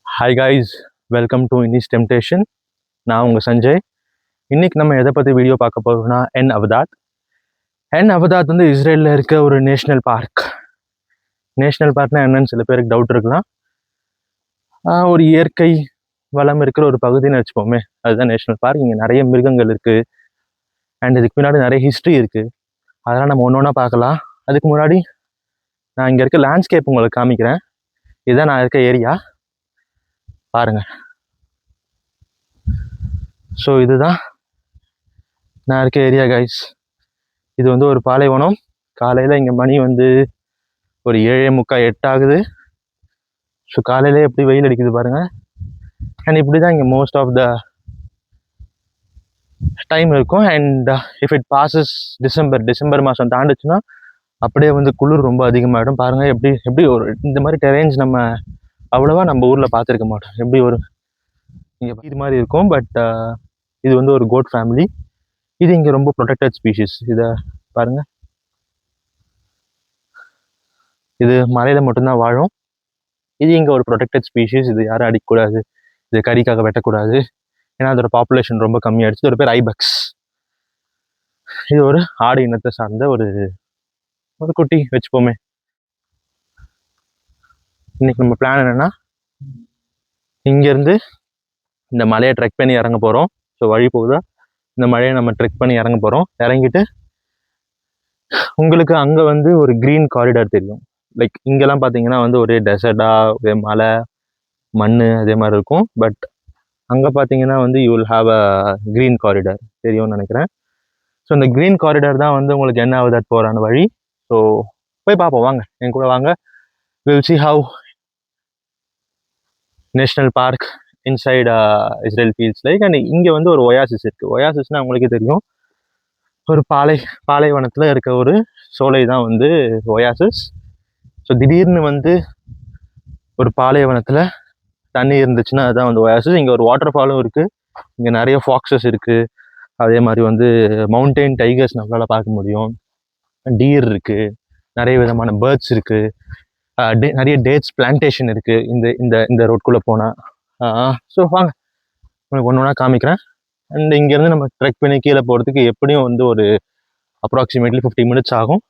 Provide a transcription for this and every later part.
Hi guys, welcome to இனிஸ் temptation. நான் உங்கள் சஞ்சய். இன்னைக்கு நம்ம எதை பற்றி வீடியோ பார்க்க போகிறோம்னா என் அவதாத். என் அவதாத் வந்து இஸ்ரேலில் இருக்க ஒரு நேஷ்னல் பார்க். நேஷ்னல் பார்க்னா என்னன்னு சில பேருக்கு டவுட் இருக்கலாம். ஒரு இயற்கை வளம் இருக்கிற ஒரு பகுதின்னு வச்சுப்போமே, அதுதான் நேஷ்னல் பார்க். இங்கே நிறைய மிருகங்கள் இருக்குது அண்ட் இதுக்கு பின்னாடி நிறைய ஹிஸ்ட்ரி இருக்குது. அதெல்லாம் நம்ம ஒன்று ஒன்றா பார்க்கலாம். அதுக்கு முன்னாடி நான் இங்கே இருக்க லேண்ட்ஸ்கேப் உங்களுக்கு காமிக்கிறேன். இதுதான் நான் இருக்க ஏரியா, பாருங்க. ஸோ இதுதான் நான் இருக்க ஏரியா கைஸ். இது வந்து ஒரு பாலைவனம். காலையில் இங்கே மணி வந்து ஒரு 7:45 8 ஆகுது. ஸோ காலையிலே எப்படி வெயில் அடிக்குது பாருங்க. அண்ட் இப்படி தான் இங்கே மோஸ்ட் ஆஃப் த டைம் இருக்கும். And if it bosses December மாதம் தாண்டுச்சுன்னா அப்படியே வந்து குளிர் ரொம்ப அதிகமாகிடும். பாருங்கள் எப்படி ஒரு இந்த மாதிரி டெரேஞ்ச் நம்ம அவ்வளோவா நம்ம ஊரில் பார்த்துருக்க மாட்டோம். எப்படி ஒரு இங்கே இது மாதிரி இருக்கும். பட் இது வந்து ஒரு கோட் ஃபேமிலி. இது இங்கே ரொம்ப ப்ரொடெக்டட் ஸ்பீஷிஸ். இதை பாருங்கள், இது மலையில் மட்டும்தான் வாழும். இது இங்கே ஒரு ப்ரொடெக்டட் ஸ்பீஷிஸ். இது யாரும் அடிக்கக்கூடாது, இது கறிக்காக வெட்டக்கூடாது, ஏன்னா அதோட பாப்புலேஷன் ரொம்ப கம்மியாகிடுச்சு. இதோட பேர் ஐபெக்ஸ். இது ஒரு ஆடு இனத்தை சார்ந்த ஒரு குட்டி வச்சுப்போமே. இன்னைக்கு நம்ம பிளான் என்னன்னா, இங்கேருந்து இந்த மலையை ட்ரெக் பண்ணி இறங்க போகிறோம். ஸோ வழி போகுதா, இந்த மலையை நம்ம ட்ரெக் பண்ணி இறங்க போகிறோம். இறங்கிட்டு உங்களுக்கு அங்கே வந்து ஒரு க்ரீன் காரிடார் தெரியும். லைக் இங்கெல்லாம் பார்த்தீங்கன்னா வந்து ஒரே டெசர்ட்டாக, ஒரே மலை மண் அதே மாதிரி இருக்கும். பட் அங்கே பார்த்தீங்கன்னா வந்து you will have a green corridor தெரியும்னு நினைக்கிறேன். ஸோ இந்த க்ரீன் காரிடார் தான் வந்து உங்களுக்கு என்ன ஆகுது போகிறான வழி. ஸோ போய் பார்ப்போம், வாங்க என் கூட வாங்க. Will see have national park inside Israel feels like. And இங்கே வந்து ஒரு ஒயாசிஸ் இருக்குது. ஒயாசிஸ்னால் உங்களுக்கே தெரியும், ஒரு பாலைவனத்தில் இருக்க ஒரு சோலை தான் வந்து ஒயாசிஸ். ஸோ திடீர்னு வந்து ஒரு பாலைவனத்தில் தண்ணி இருந்துச்சுன்னா அதுதான் வந்து ஒயாசிஸ். இங்கே ஒரு வாட்டர் ஃபாலும் இருக்குது. இங்கே நிறைய ஃபாக்ஸஸ் இருக்குது. அதே மாதிரி வந்து மவுண்டெயின் டைகர்ஸ் நம்மளால் பார்க்க முடியும். டீர் இருக்குது, நிறைய விதமான பேர்ட்ஸ் இருக்குது, நிறைய டேட்ஸ் பிளான்டேஷன் இருக்குது இந்த இந்த இந்த ரோட்குள்ளே போனால். ஸோ வாங்க உங்களுக்கு ஒன்று ஒன்றா காமிக்கிறேன். அண்ட் இங்கேருந்து நம்ம ட்ரெக் பண்ணி கீழே போகிறதுக்கு எப்படியும் வந்து ஒரு அப்ராக்சிமேட்லி 50 மினிட்ஸ் ஆகும்.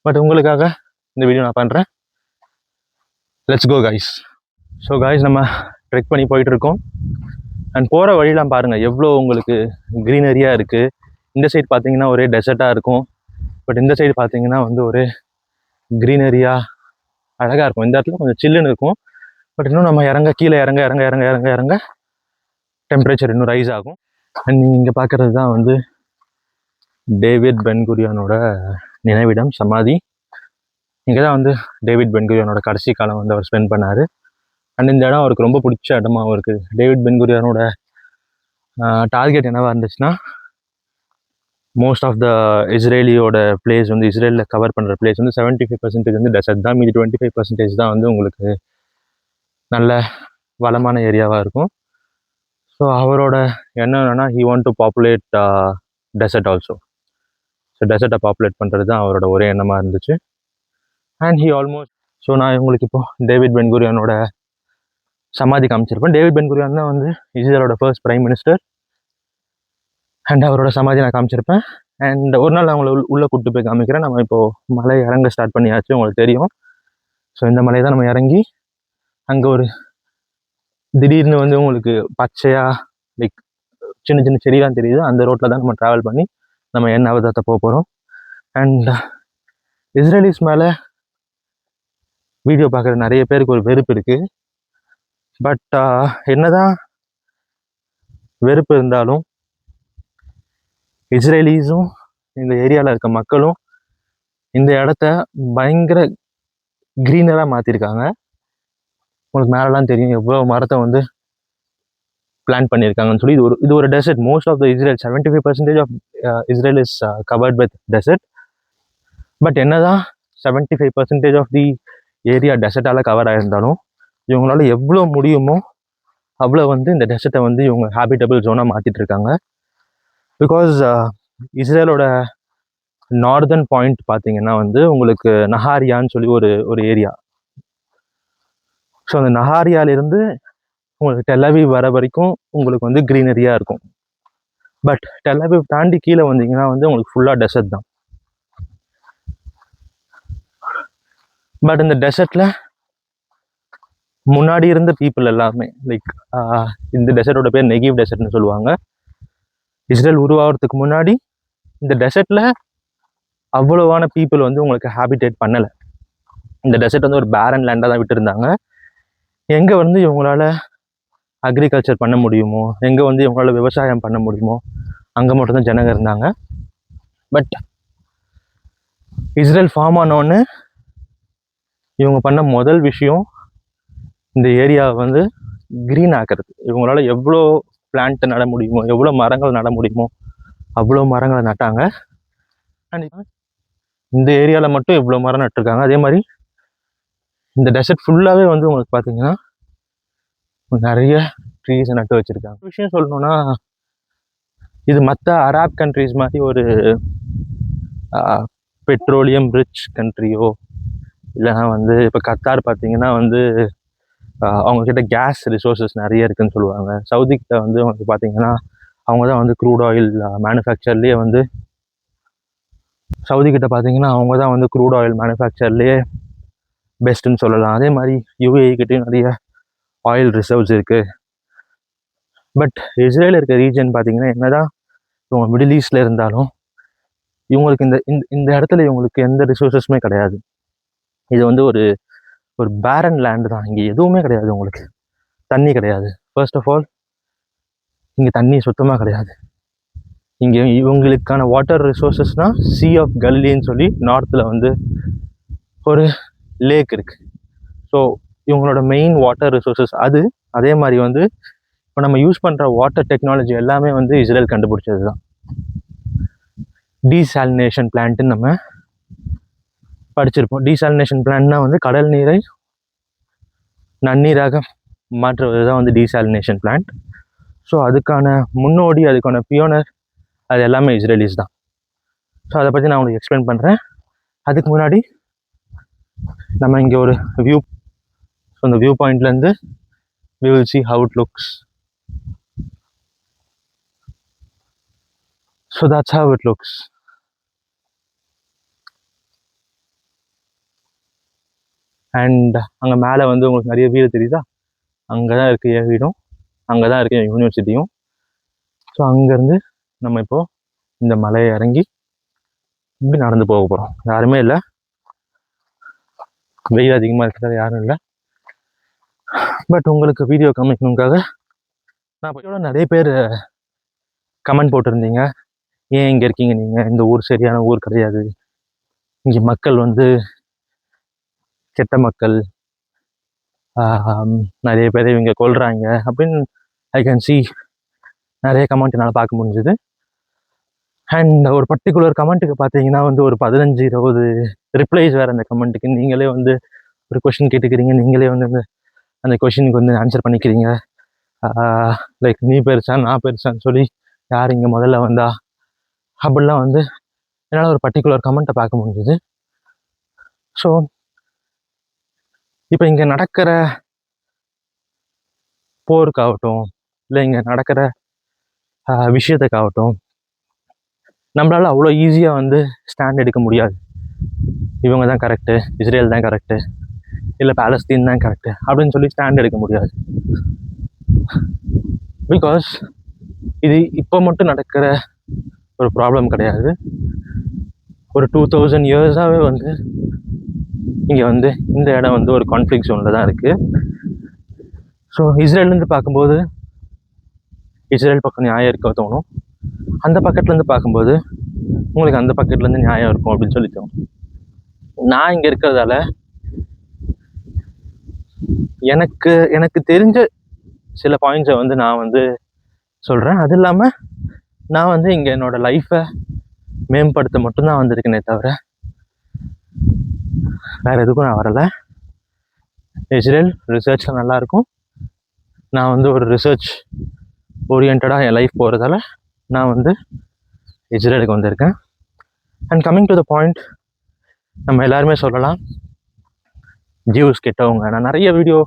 பட் உங்களுக்காக இந்த வீடியோ நான் பண்ணுறேன். Let's go guys. So guys, நம்ம ட்ரெக் பண்ணி போயிட்டுருக்கோம். அண்ட் போகிற வழியெலாம் பாருங்கள் எவ்வளோ உங்களுக்கு க்ரீனரியாக இருக்குது. இந்த சைடு பார்த்தீங்கன்னா ஒரே டெசர்ட்டாக இருக்கும். பட் இந்த சைடு பார்த்தீங்கன்னா வந்து ஒரே க்ரீனரியாக அழகாக இருக்கும். இந்த இடத்துல கொஞ்சம் சில்லுன்னு இருக்கும். பட் இன்னும் நம்ம கீழே இறங்க டெம்பரேச்சர் இன்னும் ரைஸ் ஆகும். அண்ட் நீங்கள் இங்கே பார்க்குறது தான் வந்து டேவிட் பென் குரியானோட நினைவிடம், சமாதி. இங்கே தான் வந்து டேவிட் பென் குரியானோட கடைசி காலம் வந்து அவர் ஸ்பெண்ட் பண்ணார். அண்ட் இந்த இடம் அவருக்கு ரொம்ப பிடிச்ச இடமாவும் இருக்குது. டேவிட் பென் குரியானோட டார்கெட் என்னவாக இருந்துச்சுன்னா, மோஸ்ட் ஆஃப் த இஸ்ரேலியோட பிளேஸ் வந்து இஸ்ரேலில் கவர் பண்ணுற பிளேஸ் வந்து 75% வந்து டெசர்ட் தான். மீதி 25% தான் வந்து உங்களுக்கு நல்ல வளமான ஏரியாவாக இருக்கும். ஸோ அவரோட எண்ணம் என்னென்னா, he want to populate desert also. So டெசர்ட்டை பாப்புலேட் பண்ணுறது தான் அவரோட ஒரே எண்ணமாக இருந்துச்சு. And he almost. ஸோ நான் உங்களுக்கு இப்போது டேவிட் பென் குரியானோட சமாதி காமிச்சிருப்பேன். டேவிட் பென் குரியான் தான் வந்து இஸ்ரேலோட ஃபர்ஸ்ட் பிரைம் மினிஸ்டர். அண்ட் அவரோட சமாதி நான் காமிச்சிருப்பேன். அண்ட் ஒரு நாள் நான் உங்களை உள்ளே கூப்பிட்டு போய் காமிக்கிறேன். நம்ம இப்போது மலை இறங்க ஸ்டார்ட் பண்ணியாச்சு, உங்களுக்கு தெரியும். ஸோ இந்த மலையை தான் நம்ம இறங்கி அங்கே ஒரு திடீர்னு வந்து உங்களுக்கு பச்சையாக லைக் சின்ன சின்ன செடியெலாம் தெரியுது. அந்த ரோட்டில் தான் நம்ம ட்ராவல் பண்ணி நம்ம என் அவதாத்தை போக போகிறோம். அண்ட் இஸ்ரேலிஸ் மேலே வீடியோ பார்க்குற நிறைய பேருக்கு ஒரு வெறுப்பு இருக்குது. பட் என்னதான் வெறுப்பு இருந்தாலும் இஸ்ரேலிஸும் இந்த ஏரியாவில் இருக்க மக்களும் இந்த இடத்த பயங்கர க்ரீனராக மாற்றிருக்காங்க. உங்களுக்கு மேலெலாம் தெரியும் எவ்வளோ மரத்தை வந்து பிளான் பண்ணியிருக்காங்கன்னு சொல்லி. இது ஒரு desert. Most of the Israel 75% of Israel is covered with desert. But என்னதான் 75% ஆஃப் தி ஏரியா டெசர்ட்டால் கவர் ஆகிருந்தாலும் இவங்களால எவ்வளோ முடியுமோ அவ்வளோ வந்து இந்த டெசர்ட்டை வந்து இவங்க ஹேபிட்டபிள் ஜோனாக மாற்றிட்டு இருக்காங்க. பிகாஸ் இஸ்ரேலோட நார்தர்ன் பாயிண்ட் பார்த்தீங்கன்னா வந்து உங்களுக்கு நஹாரியான்னு சொல்லி ஒரு ஏரியா. ஸோ அந்த நஹாரியாலிருந்து உங்களுக்கு டெல்-அவிவ் வர வரைக்கும் உங்களுக்கு வந்து க்ரீனரியாக இருக்கும். பட் டெல்-அவிவ் தாண்டி கீழே வந்தீங்கன்னா வந்து உங்களுக்கு ஃபுல்லாக டெசர்ட் தான். பட் இந்த டெசர்ட்டில் முன்னாடி இருந்த பீப்புள் எல்லாமே லைக் இந்த டெசர்ட்டோட பேர் நெகிவ் டெசர்ட்னு சொல்லுவாங்க. இஸ்ரேல் உருவாகிறதுக்கு முன்னாடி இந்த டெசர்ட்டில் அவ்வளோவான பீப்புள் வந்து உங்களுக்கு ஹேபிடேட் பண்ணலை. இந்த டெசர்ட் வந்து ஒரு பேரன் லேண்டாக தான் விட்டுருந்தாங்க. எங்கே வந்து இவங்களால அக்ரிகல்ச்சர் பண்ண முடியுமோ, எங்கே வந்து இவங்களால விவசாயம் பண்ண முடியுமோ அங்கே மட்டும்தான் ஜனங்க இருந்தாங்க. பட் இஸ்ரேல் ஃபார்ம் ஆனோன்னு இவங்க பண்ண முதல் விஷயம் இந்த ஏரியாவை வந்து க்ரீன் ஆக்கிறது. இவங்களால எவ்வளோ பிளான்ட் நட முடியுமோ, எவ்வளோ மரங்கள் நட முடியுமோ அவ்வளோ மரங்களை நட்டாங்க. அண்ட் இந்த ஏரியாவில் மட்டும் இவ்வளோ மரம் நட்டுருக்காங்க. அதே மாதிரி இந்த டெசர்ட் ஃபுல்லாகவே வந்து உங்களுக்கு பார்த்தீங்கன்னா நிறைய ட்ரீஸை நட்டு வச்சுருக்காங்க. விஷயம் சொல்லணும்னா இது மற்ற அரேப் கண்ட்ரிஸ் மாதிரி ஒரு பெட்ரோலியம் ரிச் கண்ட்ரியோ இல்லைனா வந்து இப்போ கத்தார் பார்த்தீங்கன்னா வந்து அவங்கக்கிட்ட கேஸ் ரிசோர்ஸஸ் நிறைய இருக்குதுன்னு சொல்லுவாங்க. சவுதிக்கிட்ட வந்து அவங்க பார்த்தீங்கன்னா அவங்க தான் வந்து க்ரூட் ஆயில் மேனுஃபேக்சர்லேயே வந்து சவுதிக்கிட்ட பார்த்தீங்கன்னா அவங்க தான் வந்து க்ரூட் ஆயில் மேனுஃபேக்சர்லேயே பெஸ்ட்டுன்னு சொல்லலாம். அதே மாதிரி யுஏஇ கிட்டேயும் நிறைய ஆயில் ரிசர்வ்ஸ் இருக்குது. பட் இஸ்ரேல் இருக்க ரீஜன் பார்த்தீங்கன்னா என்னதான் இவங்க மிடில் ஈஸ்டில் இருந்தாலும் இவங்களுக்கு இந்த இந்த இடத்துல இவங்களுக்கு எந்த ரிசோர்ஸஸுமே கிடையாது. இது வந்து ஒரு ஒரு பேரன் லேண்டு தான். இங்கே எதுவுமே கிடையாது. உங்களுக்கு தண்ணி கிடையாது. ஃபர்ஸ்ட் ஆஃப் ஆல் இங்கே தண்ணி சுத்தமாக கிடையாது. இங்கே இவங்களுக்கான வாட்டர் ரிசோர்ஸஸ்னால் சி ஆஃப் கலிலின்னு சொல்லி நார்த்தில் வந்து ஒரு லேக் இருக்குது. ஸோ இவங்களோட மெயின் வாட்டர் ரிசோர்ஸஸ் அது. அதே மாதிரி வந்து இப்போ நம்ம யூஸ் பண்ணுற வாட்டர் டெக்னாலஜி எல்லாமே வந்து இஸ்ரேல் கண்டுபிடிச்சது தான். டீசாலினேஷன் பிளான்ட்டுன்னு நம்ம படிச்சிருப்போம். டீசாலினேஷன் பிளான்ட்னா வந்து கடல் நீரை நன்னீராக மாற்றுவது தான் வந்து டீசாலினேஷன் பிளான்ட். ஸோ அதுக்கான முன்னோடி, அதுக்கான பியோனர் அது எல்லாமே இஸ்ரேலிஸ் தான். ஸோ அதை பற்றி நான் உங்களுக்கு எக்ஸ்பிளைன் பண்ணுறேன். அதுக்கு முன்னாடி நம்ம இங்கே ஒரு வியூ, ஸோ அந்த வியூ பாயிண்ட்லேருந்து we will see how it looks. So that's how it looks. And அங்கே மேலே வந்து உங்களுக்கு நிறைய வீடு தெரியுதா? அங்கே தான் இருக்குது என் வீடும், அங்கே தான் இருக்குது யூனிவர்சிட்டியும். ஸோ அங்கேருந்து நம்ம இப்போது இந்த மலையை இறங்கி இப்படி நடந்து போக போகிறோம். யாருமே இல்லை, வெயில் அதிகமாக இருக்கிறது யாரும் இல்லை. பட் உங்களுக்கு வீடியோ காமிக்கணுக்காக நான் இதோட நிறைய பேர் கமெண்ட் போட்டிருந்தீங்க, ஏன் இங்கே இருக்கீங்க நீங்கள், இந்த ஊர் சரியான ஊர் கிடையாது, இங்கே மக்கள் வந்து கெட்ட மக்கள், நிறைய பேர் இவங்க கொல்றாங்க அப்படின்னு ஐ கேன் சி நிறைய கமெண்ட் என்னால் பார்க்க முடிஞ்சுது. அண்ட் ஒரு பர்டிகுலர் கமெண்ட்டுக்கு பார்த்தீங்கன்னா வந்து ஒரு 15-20 ரிப்ளைஸ் வேறு அந்த கமெண்ட்டுக்கு. நீங்களே வந்து ஒரு கொஷின் கேட்டுக்கிறீங்க, நீங்களே வந்து அந்த கொஷினுக்கு வந்து ஆன்சர் பண்ணிக்கிறீங்க. லைக் நீ பெருசா நான் பெருசான்னு சொல்லி யார் இங்கே முதல்ல வந்தா அப்படிலாம் வந்து என்னால் ஒரு பர்டிகுலர் கமெண்ட்டை பார்க்க முடிஞ்சுது. ஸோ இப்போ இங்கே நடக்கிற போருக்காகட்டும் இல்லை இங்கே நடக்கிற விஷயத்துக்காகட்டும் நம்மளால் அவ்வளோ ஈஸியாக வந்து ஸ்டாண்ட் எடுக்க முடியாது. இவங்க தான் கரெக்டு, இஸ்ரேல் தான் கரெக்டு, இல்லை பாலஸ்தீன் தான் கரெக்டு அப்படின்னு சொல்லி ஸ்டாண்ட் எடுக்க முடியாது. பிகாஸ் இது இப்போ மட்டும் நடக்கிற ஒரு ப்ராப்ளம் கிடையாது. ஒரு 2000 இயர்ஸாகவே வந்து இங்கே வந்து இந்த இடம் வந்து ஒரு கான்ஃப்ளிக்ட் ஜோனில் தான் இருக்குது. ஸோ இஸ்ரேல்லேருந்து பார்க்கும்போது இஸ்ரேல் பக்கம் நியாயம் இருக்க தோணும், அந்த பக்கத்துலேருந்து பார்க்கும்போது உங்களுக்கு அந்த பக்கத்துலேருந்து நியாயம் இருக்கும் அப்படின்னு சொல்லி தோணும். நான் இங்கே இருக்கிறதால எனக்கு தெரிஞ்ச சில பாயிண்ட்ஸை வந்து நான் வந்து சொல்கிறேன். அது இல்லாமல் நான் வந்து இங்கே என்னோடய லைஃப்பை மேம்படுத்த மட்டும்தான் வந்திருக்கேனே தவிர வேறு எதுக்கும் நான் வரலை. இஸ்ரேல் ரிசர்ச்சில் நல்லாயிருக்கும், நான் வந்து ஒரு ரிசர்ச் ஓரியன்டாக என் லைஃப் போகிறதால நான் வந்து இஸ்ரேலுக்கு வந்திருக்கேன். And coming to the point, நம்ம எல்லாருமே சொல்லலாம் ஜியூஸ் கெட்டவங்க. நான் நிறைய வீடியோ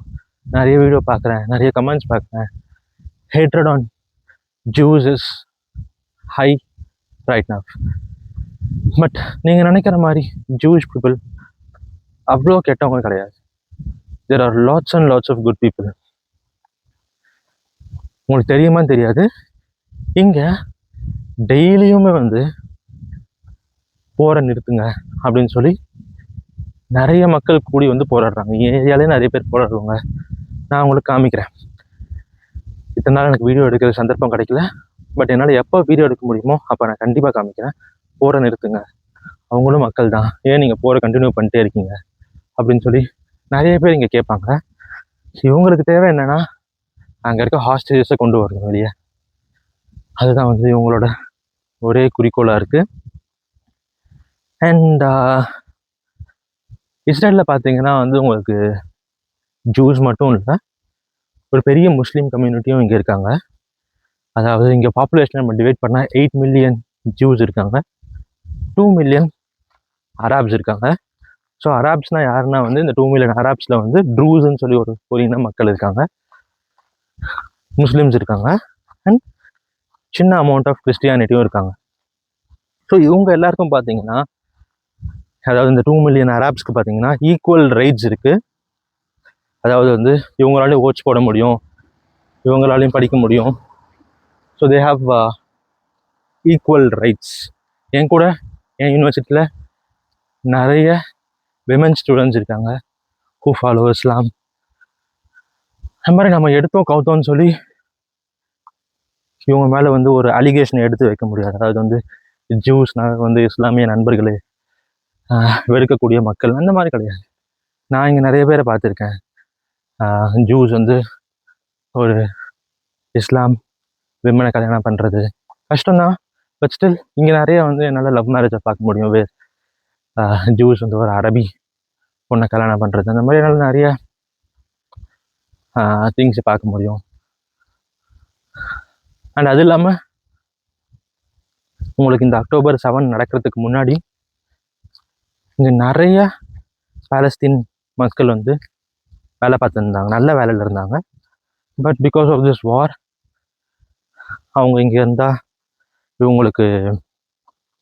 நிறைய வீடியோ பார்க்குறேன், நிறைய கமெண்ட்ஸ் பார்க்குறேன். Hatred on Jews is high right now. But நீங்கள் நினைக்கிற மாதிரி ஜூஸ் பீப்புள் அவ்வளோ கெட்டவங்க கிடையாது. There are lots and lots of good people. உங்களுக்கு தெரியுமா தெரியாது, இங்கே டெய்லியுமே வந்து போரை நிறுத்துங்க அப்படின்னு சொல்லி நிறைய மக்கள் கூடி வந்து போராடுறாங்க. ஏரியாலே நிறைய பேர் போராடுவாங்க. நான் உங்களுக்கு காமிக்கிறேன். இத்தனை நாள் எனக்கு வீடியோ எடுக்கிற சந்தர்ப்பம் கிடைக்கல. பட் என்னால் எப்போ வீடியோ எடுக்க முடியுமோ அப்போ நான் கண்டிப்பாக காமிக்கிறேன். போரை நிறுத்துங்க, அவங்களும் மக்கள் தான், ஏன் நீங்கள் போரை கண்டினியூ பண்ணிட்டே இருக்கீங்க அப்படின்னு சொல்லி நிறைய பேர் இங்கே கேட்பாங்க. இவங்களுக்கு தேவை என்னென்னா அங்கே இருக்க ஹாஸ்டேஜஸை கொண்டு வரணும் வெளியே. அதுதான் வந்து இவங்களோட ஒரே குறிக்கோளாக இருக்குது. அண்ட் இஸ்ரேலில் பார்த்தீங்கன்னா வந்து உங்களுக்கு ஜூஸ் மட்டும் இல்லை, ஒரு பெரிய முஸ்லீம் கம்யூனிட்டியும் இங்கே இருக்காங்க. அதாவது இங்கே பாப்புலேஷன் நம்ம டிவைட் பண்ணால் 8 மில்லியன் ஜூஸ் இருக்காங்க, 2 மில்லியன் அராப்ஸ் இருக்காங்க. ஸோ அராப்ஸ்னால் யாருன்னா வந்து இந்த 2 மில்லியன் அராப்ஸில் வந்து ட்ரூஸ்ன்னு சொல்லி ஒரு இன மக்கள் இருக்காங்க, முஸ்லீம்ஸ் இருக்காங்க, அண்ட் சின்ன அமௌண்ட் ஆஃப் கிறிஸ்டியானிட்டியும் இருக்காங்க. ஸோ இவங்க எல்லாருக்கும் பார்த்தீங்கன்னா, அதாவது இந்த 2 மில்லியன் அராப்ஸ்க்கு பார்த்தீங்கன்னா ஈக்குவல் ரைட்ஸ் இருக்குது. அதாவது வந்து இவங்களாலையும் ஓட்ஸ் போட முடியும், இவங்களாலையும் படிக்க முடியும். So they have equal rights. என் கூட என் யூனிவர்சிட்டியில் நிறைய விமன் ஸ்டூடெண்ட்ஸ் இருக்காங்க ஹூ ஃபாலோ இஸ்லாம். அது மாதிரி நம்ம எடுத்தோம் கவுத்தோன்னு சொல்லி இவங்க மேலே வந்து ஒரு அலிகேஷனை எடுத்து வைக்க முடியாது. அதாவது வந்து ஜூஸ்னால வந்து இஸ்லாமிய நண்பர்களே வெறுக்கக்கூடிய மக்கள் அந்த மாதிரி கிடையாது. நான் இங்கே நிறைய பேரை பார்த்துருக்கேன். ஜூஸ் வந்து ஒரு இஸ்லாம் விமனை கல்யாணம் பண்ணுறது கஷ்டம்தான். பட் ஸ்டில் இங்கே நிறைய வந்து என்னால் லவ் மேரேஜை பார்க்க முடியும். ஜூஸ் வந்து ஒரு அரபி பொண்ணை கல்யாணம் பண்ணுறது, அந்த மாதிரி என்னால் நிறைய திங்ஸை பார்க்க முடியும். அண்ட் அது இல்லாமல் உங்களுக்கு இந்த October 7 நடக்கிறதுக்கு முன்னாடி இங்கே நிறைய பாலஸ்தீன் மக்கள் வந்து வேலை பார்த்துருந்தாங்க, நல்ல வேலையில் இருந்தாங்க. But because of this war அவங்க இங்கே இருந்தால் இவங்களுக்கு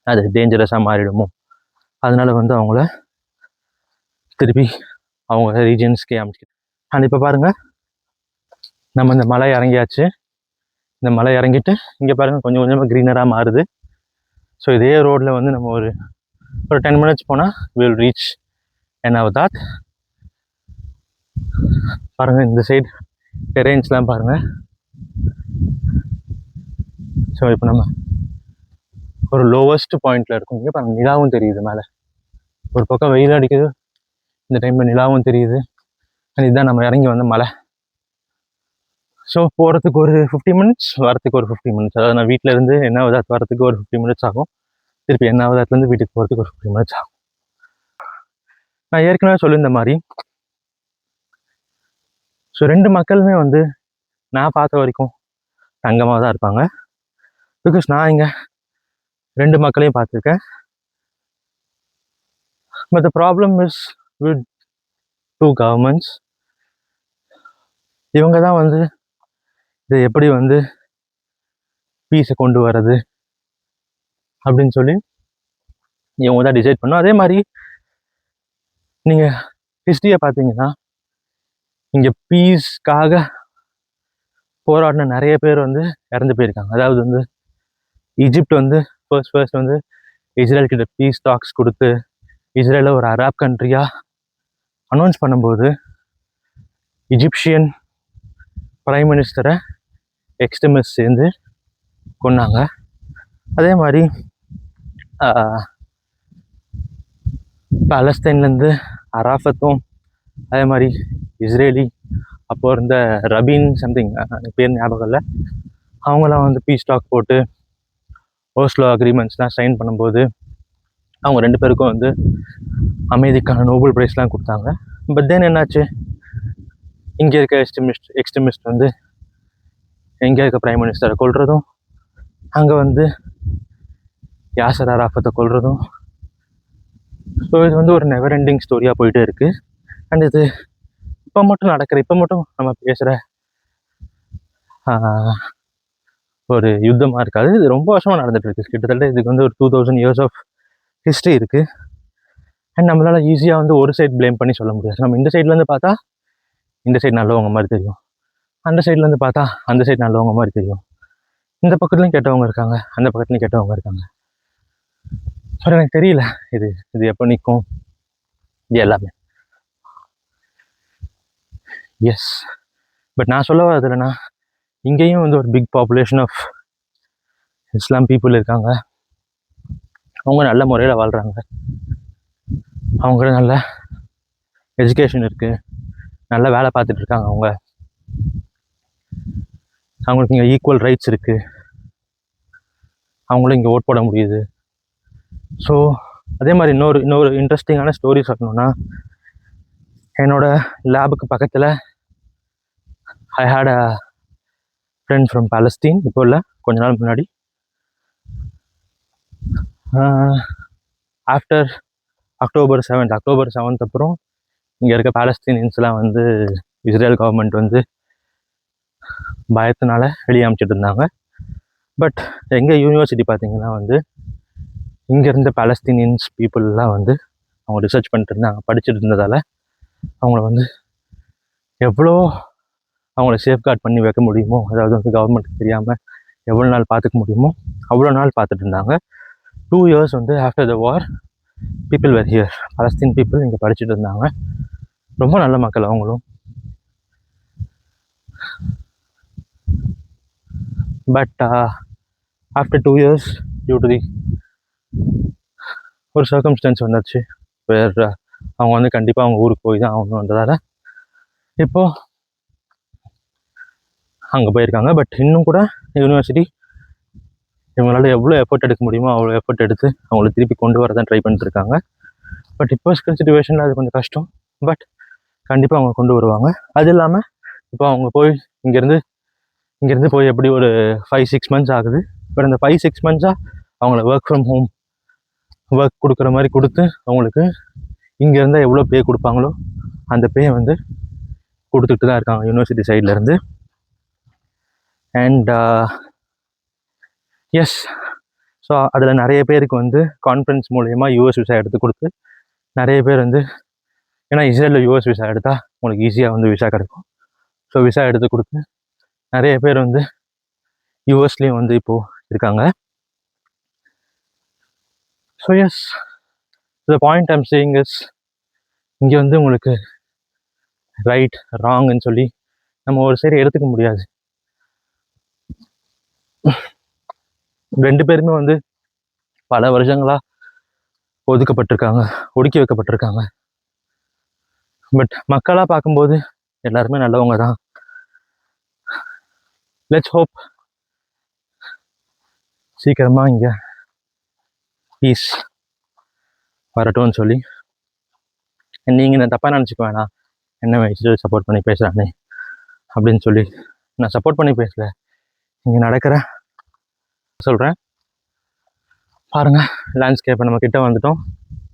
அது டேஞ்சரஸாக மாறிடுமோ, அதனால வந்து அவங்கள திருப்பி அவங்க ரீஜன்ஸ்க்கே அமைச்சிக்கிட்டு. அண்ட் இப்போ பாருங்கள், நம்ம இந்த மலை இறங்கியாச்சு. இந்த மலை இறங்கிட்டு இங்கே பாருங்கள் கொஞ்சம் கொஞ்சமாக க்ரீனராக மாறுது. ஸோ இதே ரோடில் வந்து நம்ம ஒரு 10 மினிட்ஸ் போனால் வில் ரீச் எனாவதாத். பாருங்கள் இந்த சைடு டெரெயின்ஸ்லாம் பாருங்கள். ஸோ இப்போ நம்ம ஒரு லோவஸ்ட் பாயிண்டில் இருக்கும். இங்கே பாருங்கள் நிலாவும் தெரியுது மேலே. ஒரு பக்கம் வெயில் அடிக்குது, இந்த டைமில் நிலாவும் தெரியுது. அண்ட் இதுதான் நம்ம இறங்கி வந்த மலை. ஸோ போகிறதுக்கு ஒரு 50 மினிட்ஸ், வரத்துக்கு ஒரு 50 மினிட்ஸ். அதாவது நான் வீட்டில் இருந்து என்னாவதாத் வரத்துக்கு ஒரு 50 மினிட்ஸ் ஆகும். திருப்பி என்னாவதாத்லேருந்து வீட்டுக்கு போகிறதுக்கு ஒரு 50 மினிட்ஸ் ஆகும். நான் ஏற்கனவே சொல்லியிருந்த மாதிரி ஸோ 2 மக்களுமே வந்து நான் பார்த்த வரைக்கும் தங்கமாக தான் இருப்பாங்க. பிகாஸ் நான் இங்கே 2 மக்களையும் பார்த்துருக்கேன். But the problem is with 2 governments. இவங்க தான் வந்து இதை எப்படி வந்து பீஸை கொண்டு வர்றது அப்படின்னு சொல்லி இவங்க தான் டிசைட் பண்ணோம். அதே மாதிரி நீங்கள் ஹிஸ்ட்ரியை பார்த்தீங்கன்னா இங்கே பீஸ்க்காக போராடின நிறைய பேர் வந்து இறந்து போயிருக்காங்க. அதாவது வந்து ஈஜிப்ட் வந்து ஃபர்ஸ்ட் வந்து இஸ்ரேல் கிட்ட பீஸ் டாக்ஸ் கொடுத்து இஸ்ரேலை ஒரு அராப் கண்ட்ரியாக அனௌன்ஸ் பண்ணும்போது இஜிப்சியன் பிரைம் மினிஸ்டரை எக்ஸ்ட்ரீமிஸ்ட் சேர்ந்து கொன்னாங்க. அதே மாதிரி பாலஸ்தீன்லேருந்து அராஃபத்தும், அதே மாதிரி இஸ்ரேலி அப்போ இருந்த ரபீன் சம்திங் பேர் ஞாபகம் இல்லை, அவங்களாம் வந்து பீஸ் டாக் போட்டு ஓஸ்லோ அக்ரிமெண்ட்ஸ்லாம் சைன் பண்ணும்போது அவங்க 2 பேருக்கும் வந்து அமைதிக்கான நோபல் ப்ரைஸ்லாம் கொடுத்தாங்க. பட் தென் என்னாச்சு, இங்கே இருக்க எக்ஸ்ட்ரீமிஸ்ட் வந்து எங்கே இருக்க பிரைம் மினிஸ்டரை கொல்றதும், அங்கே வந்து யாசர் அராஃபத்தை கொல்றதும். ஸோ இது வந்து ஒரு நெவர் எண்டிங் ஸ்டோரியாக போயிட்டே இருக்குது. அண்ட் இது இப்போ மட்டும் நடக்கிற, இப்போ மட்டும் நம்ம பேசுகிற ஒரு யுத்தமாக இருக்காது. இது ரொம்ப வருஷமாக நடந்துட்டு இருக்கு. கிட்டத்தட்ட இதுக்கு வந்து ஒரு 2000 years ஆஃப் ஹிஸ்ட்ரி இருக்குது. அண்ட் நம்மளால் ஈஸியாக வந்து ஒரு சைட் ப்ளேம் பண்ணி சொல்ல முடியாது. நம்ம இந்த சைட்லேருந்து பார்த்தா இந்த சைடு நல்லவங்க மாதிரி தெரியும், அந்த சைட்லேருந்து பார்த்தா அந்த சைடு நல்லவங்க மாதிரி தெரியும். இந்த பக்கத்துலையும் கெட்டவங்க இருக்காங்க, அந்த பக்கத்துலையும் கெட்டவங்க இருக்காங்க. ஸோ எனக்கு தெரியல இது இது எப்போ நிற்கும் இது எல்லாமே. எஸ், பட் நான் சொல்ல வரது இல்லைன்னா, இங்கேயும் வந்து ஒரு big population of Islam people இருக்காங்க. அவங்க நல்ல முறையில் வாழ்கிறாங்க, அவங்க நல்ல எஜுகேஷன் இருக்குது, நல்ல வேலை பார்த்துட்டு இருக்காங்க. அவங்களுக்கு இங்கே ஈக்குவல் ரைட்ஸ் இருக்குது, அவங்களும் இங்கே ஓட் போட முடியுது. ஸோ அதே மாதிரி இன்னொரு இன்ட்ரெஸ்டிங்கான ஸ்டோரி சொல்லணும்னா, என்னோட லேபுக்கு பக்கத்தில் I had a friend from Palestine. இப்போ இல்லை, கொஞ்ச நாள் முன்னாடி. ஆஃப்டர் அக்டோபர் 7th அப்புறம் இங்கே இருக்க பாலஸ்தீனியன்ஸ்லாம் வந்து இஸ்ரேல் கவர்மெண்ட் வந்து பயத்தினால வெளியே அமைச்சிட்டு இருந்தாங்க. பட் எங்கள் யூனிவர்சிட்டி பார்த்திங்கன்னா வந்து இங்கே இருந்த பாலஸ்தீனியன்ஸ் பீப்புளெலாம் வந்து அவங்க ரிசர்ச் பண்ணிட்டு இருந்தாங்க, படிச்சுட்டு இருந்ததால் அவங்கள வந்து எவ்வளோ அவங்கள சேஃப்கார்ட் பண்ணி வைக்க முடியுமோ, அதாவது வந்து கவர்மெண்ட்டுக்கு தெரியாமல் எவ்வளோ நாள் பார்த்துக்க முடியுமோ அவ்வளோ நாள் பார்த்துட்டு இருந்தாங்க. 2 years வந்து after the war people were here, Palestine people இங்கே படிச்சுட்டு இருந்தாங்க. ரொம்ப நல்ல மக்கள் அவங்களும். But after 2 years due to the ஒரு சர்க்கம்ஸ்டன்ஸ் வந்துச்சு, வேறு அவங்க வந்து கண்டிப்பாக அவங்க ஊருக்கு போய் தான் ஆகணுன்றதால இப்போது அங்கே போயிருக்காங்க. பட் இன்னும் கூட யூனிவர்சிட்டி இவங்களால எவ்வளோ எஃபர்ட் எடுக்க முடியுமோ அவ்வளோ எஃபர்ட் எடுத்து அவங்கள திருப்பி கொண்டு வர தான் ட்ரை பண்ணிட்டுருக்காங்க. பட் இப்போ இருக்கிற சிச்சுவேஷனில் அது கொஞ்சம் கஷ்டம். பட் கண்டிப்பாக அவங்க கொண்டு வருவாங்க. அது இல்லாமல் இப்போ அவங்க போய் இங்கேருந்து போய் எப்படி ஒரு 5-6 months ஆகுது. பட் அந்த 5-6 months அவங்கள ஒர்க் ஃப்ரம் ஹோம் ஒர்க் கொடுக்குற மாதிரி கொடுத்து அவங்களுக்கு இங்கே இருந்தால் எவ்வளோ பே கொடுப்பாங்களோ அந்த பே வந்து கொடுத்துட்டு தான் இருக்காங்க யூனிவர்சிட்டி சைட்லேருந்து. அண்ட் எஸ், ஸோ அதில் நிறைய பேருக்கு வந்து கான்ஃபரன்ஸ் மூலயமா யூஎஸ் விசா எடுத்து கொடுத்து, நிறைய பேர் வந்து, ஏன்னா இஸ்ரேலில் யூஎஸ் விசா எடுத்தால் உங்களுக்கு ஈஸியாக வந்து விசா கிடைக்கும். ஸோ விசா எடுத்து கொடுத்து நிறைய பேர் வந்து யூஎஸ்லேயும் வந்து இப்போது இருக்காங்க. So yes, the point I'm saying is, இங்கே வந்து உங்களுக்கு ரைட் ராங்குன்னு சொல்லி நம்ம ஒரு சைடு எடுத்துக்க முடியாது. 2 பேருமே வந்து பல வருஷங்களாக ஒதுக்கி வைக்கப்பட்டிருக்காங்க. பட் மக்களாக பார்க்கும்போது எல்லாருமே நல்லவங்க தான். லெட்ஸ் ஹோப் சீக்கிரமாக இங்கே பீஸ் வரட்டும்னு சொல்லி. நீங்கள் நான் தப்பாக நினச்சிக்க வேணாம், என்ன வயசு சப்போர்ட் பண்ணி பேசுகிறானே அப்படின்னு சொல்லி. நான் சப்போர்ட் பண்ணி பேசல, இங்கே நடக்கிற சொல்கிறேன். பாருங்கள் லேண்ட்ஸ்கேப்பை நம்ம கிட்ட வந்துட்டோம்,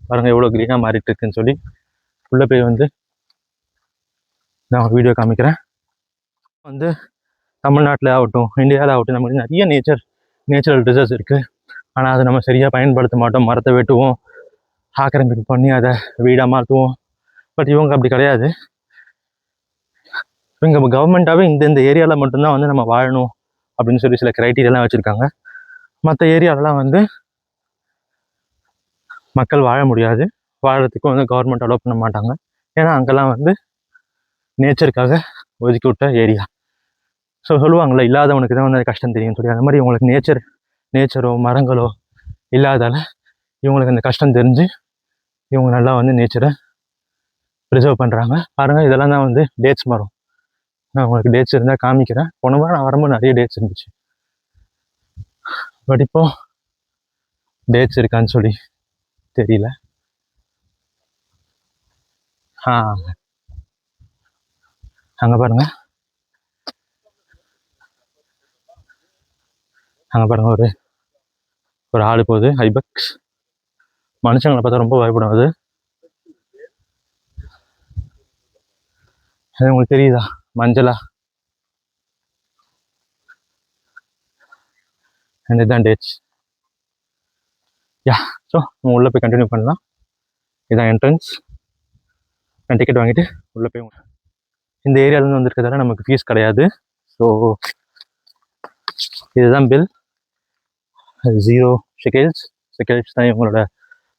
பாருங்கள் எவ்வளோ க்ரீனாக மாறிட்டு இருக்குன்னு சொல்லி. உள்ளே போய் வந்து நான் ஒரு வீடியோ காமிக்கிறேன். வந்து தமிழ்நாட்டில் ஆகட்டும், இந்தியாவில் ஆகட்டும், நமக்கு நிறைய நேச்சுரல் ரிசர்வ்ஸ் இருக்குது. ஆனால் அதை நம்ம சரியாக பயன்படுத்த மாட்டோம். மரத்தை வெட்டுவோம், ஆக்கிரமிப்பு பண்ணி அதை வீடாக மாற்றுவோம். பட் இவங்க அப்படி கிடையாது. இவங்க கவர்மெண்ட்டாகவே இந்த ஏரியாவில் மட்டும்தான் வந்து நம்ம வாழணும் அப்படின்னு சொல்லி சில க்ரைட்டீரியாலாம் வச்சுருக்காங்க. மற்ற ஏரியாலலாம் வந்து மக்கள் வாழ முடியாது, வாழறதுக்கும் வந்து கவர்மெண்ட் அலோவ் பண்ண மாட்டாங்க. ஏன்னா அங்கெல்லாம் வந்து நேச்சருக்காக ஒதுக்கி விட்ட ஏரியா. ஸோ சொல்லுவாங்களே, இல்லாதவனுக்கு தான் வந்து கஷ்டம் தெரியும்னு சொல்லி. அந்த மாதிரி இவங்களுக்கு நேச்சரோ மரங்களோ இல்லாதால இவங்களுக்கு அந்த கஷ்டம் தெரிஞ்சு இவங்க நல்லா வந்து நேச்சரை ப்ரிசர்வ் பண்ணுறாங்க. பாருங்கள், இதெல்லாம் தான் வந்து டேட்ஸ் மரம். நான் உங்களுக்கு டேட்ஸ் இருந்தால் காமிக்கிறேன். போன முறை நான் வரும்போது நிறைய டேட்ஸ் இருந்துச்சு. பட் இப்போ டேட்ஸ் இருக்கான்னு சொல்லி தெரியல. அங்கே பாருங்க, ஒரு ஆள் போகுது, ஐபெக்ஸ். மனுஷங்களை பார்த்தா ரொம்ப பயப்படும் அது. அது உங்களுக்கு தெரியுதா மஞ்சளா? அண்ட் இதுதான் டேட்ஸ். யா, ஸோ நம்ம உள்ளே போய் கண்டினியூ பண்ணலாம். இதுதான் என்ட்ரன்ஸ். நான் டிக்கெட் வாங்கிட்டு உள்ளே போய், இந்த ஏரியாவிலேருந்து வந்திருக்கிறதால நமக்கு ஃபீஸ் கிடையாது. ஸோ இதுதான் பில். 0 ஷெகல்ஸ். ஷெகல்ஸ் தான் இவங்களோட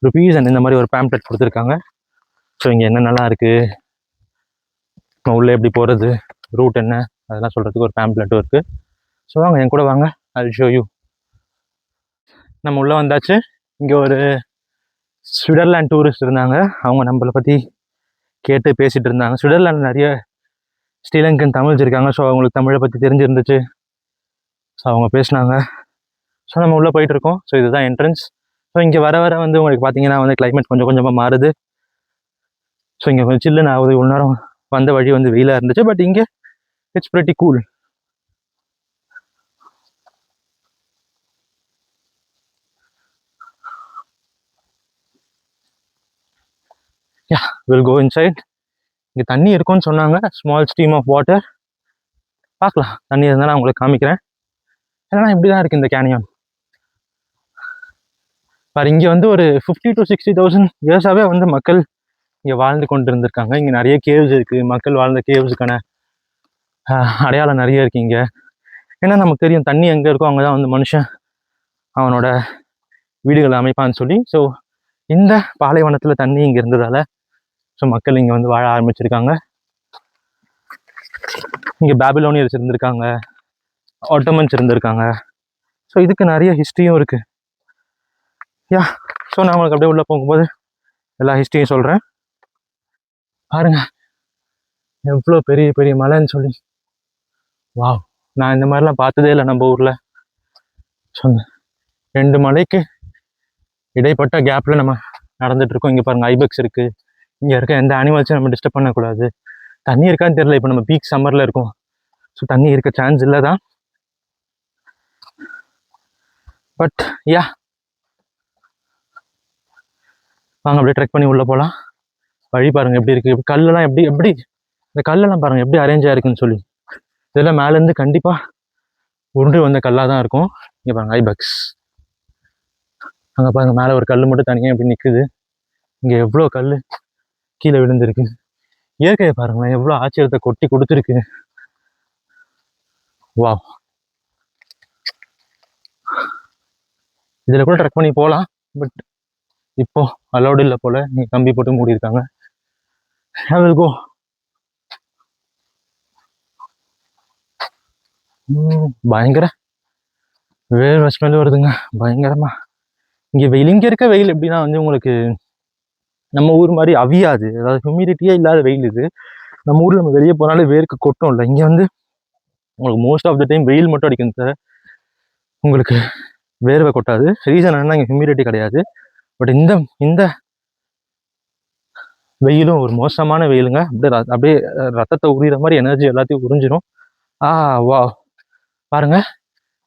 ருபீஸ். அண்ட் இந்த மாதிரி ஒரு பேம்ப்ளெட் கொடுத்துருக்காங்க. ஸோ இங்கே என்னென்னலாம் இருக்குது, உள்ளே எப்படி போகிறது, ரூட் என்ன, அதெல்லாம் சொல்கிறதுக்கு ஒரு பேம்ப்ளெட்டும் இருக்குது. ஸோ வாங்க என் கூட வாங்க, ஐ ஷோ யூ. நம்ம உள்ளே வந்தாச்சு. இங்கே ஒரு ஸ்விட்சர்லாந்து டூரிஸ்ட் இருந்தாங்க. அவங்க நம்மளை பற்றி கேட்டு பேசிகிட்டு இருந்தாங்க. ஸ்விட்சர்லாந்து நிறைய ஸ்ரீலங்கன் தமிழ்ஸ் இருக்காங்க. ஸோ அவங்களுக்கு தமிழை பற்றி தெரிஞ்சிருந்துச்சு. ஸோ அவங்க பேசினாங்க. ஸோ நம்ம உள்ளே போயிட்டுருக்கோம். ஸோ இதுதான் என்ட்ரன்ஸ். ஸோ இங்கே வர வர வந்து உங்களுக்கு பார்த்தீங்கன்னா வந்து கிளைமேட் கொஞ்சம் கொஞ்சமாக மாறுது. ஸோ இங்கே கொஞ்சம் சில்லுன்னு ஆகுது. இவ்வளோ நேரம் வந்த வழி வந்து வெயிலாக இருந்துச்சு. பட் இங்கே it's pretty cool. Yeah, will go inside. இங்கே தண்ணி இருக்கும்னு சொன்னாங்க. Small stream of water. பார்க்கலாம், தண்ணி இருந்தால் நான் உங்களுக்கு காமிக்கிறேன். ஏன்னா இப்படி தான் இருக்குது இந்த கேனியான். பாரு, இங்கே வந்து ஒரு 50,000 to 60,000 இயர்ஸாகவே வந்து மக்கள் இங்கே வாழ்ந்து கொண்டு இருந்திருக்காங்க. இங்கே நிறைய கேவ்ஸ் இருக்குது. மக்கள் வாழ்ந்த கேவ்ஸுக்கான அடையாளம் நிறைய இருக்குது இங்கே. ஏன்னா நமக்கு தெரியும் தண்ணி எங்கே இருக்கோ அங்கே தான் வந்து மனுஷன் அவனோட வீடுகளை அமைப்பான்னு சொல்லி. ஸோ இந்த பாலைவனத்தில் தண்ணி இங்கே இருந்ததால் ஸோ மக்கள் இங்கே வந்து வாழ ஆரம்பிச்சிருக்காங்க. இங்கே பாபிலோனியர்ஸ் இருந்திருக்காங்க, ஆட்டோமன்ஸ் இருந்திருக்காங்க. ஸோ இதுக்கு நிறைய ஹிஸ்ட்ரியும் இருக்குது. யா, ஸோ நான் உங்களுக்கு அப்படியே உள்ளே போகும்போது எல்லா ஹிஸ்ட்ரியும் சொல்கிறேன். பாருங்க எவ்வளோ பெரிய பெரிய மலைன்னு சொல்லி. வாவ், நான் இந்த மாதிரிலாம் பார்த்ததே இல்லை நம்ம ஊரில். சொன்னேன் 2 மலைக்கு இடைப்பட்ட கேப்பில் நம்ம நடந்துகிட்ருக்கோம். இங்கே பாருங்கள் ஐபெக்ஸ் இருக்குது. இங்கே இருக்க எந்த அனிமல்ஸும் நம்ம டிஸ்டர்ப் பண்ணக்கூடாது. தண்ணி இருக்கான்னு தெரியல. இப்போ நம்ம பீக் சம்மரில் இருக்கும். ஸோ தண்ணி இருக்க சான்ஸ் இல்லை தான். பட் யா, வாங்க அப்படியே ட்ரெக் பண்ணி உள்ளே போகலாம். வழி பாருங்கள் எப்படி இருக்குது. கல்லெல்லாம் எப்படி எப்படி இந்த கல்லெல்லாம் பாருங்கள் எப்படி அரேஞ்ச் ஆகிருக்குன்னு சொல்லி. இதெல்லாம் மேலேருந்து கண்டிப்பாக உருண்டு வந்த கல்லாக தான் இருக்கும். இங்கே பாருங்கள் ஐபெக்ஸ். அங்கே பாருங்கள் மேலே ஒரு கல் மட்டும் தனியாக எப்படி நிற்குது. இங்கே எவ்வளோ கல் கீழே விழுந்துருக்கு. இயற்கையை பாருங்களேன் எவ்வளோ ஆச்சரியத்தை கொட்டி கொடுத்துருக்கு. வாவ், இதில் கூட ட்ரெக் பண்ணி போகலாம். பட் இப்போ அலௌடு இல்லை போல். நீங்கள் கம்பி போட்டு மூடியிருக்காங்க. I will go. பயங்கர வேர்வை ஸ்மெல் வருதுங்க பயங்கரமா. இங்கே வெயில், இங்கே இருக்க வெயில் எப்படின்னா வந்து உங்களுக்கு நம்ம ஊர் மாதிரி அவியாது. அதாவது ஹியூமிடிட்டியே இல்லாத வெயில் இது. நம்ம ஊரில் நம்ம வெளியே போனாலே வேர்க்கு கொட்டும் இல்லை. இங்கே வந்து உங்களுக்கு மோஸ்ட் ஆஃப் த டைம் வெயில் மட்டும் அடிக்கும் சார், உங்களுக்கு வேர்வை கொட்டாது. ரீசன் என்னன்னா இங்கே ஹியூமிடிட்டி கிடையாது. பட் இந்த வெயிலும் ஒரு மோசமான வெயிலுங்க. அப்படியே ரத்தத்தை உரிகிற மாதிரி எனர்ஜி எல்லாத்தையும் உறிஞ்சிடும். வா பாருங்க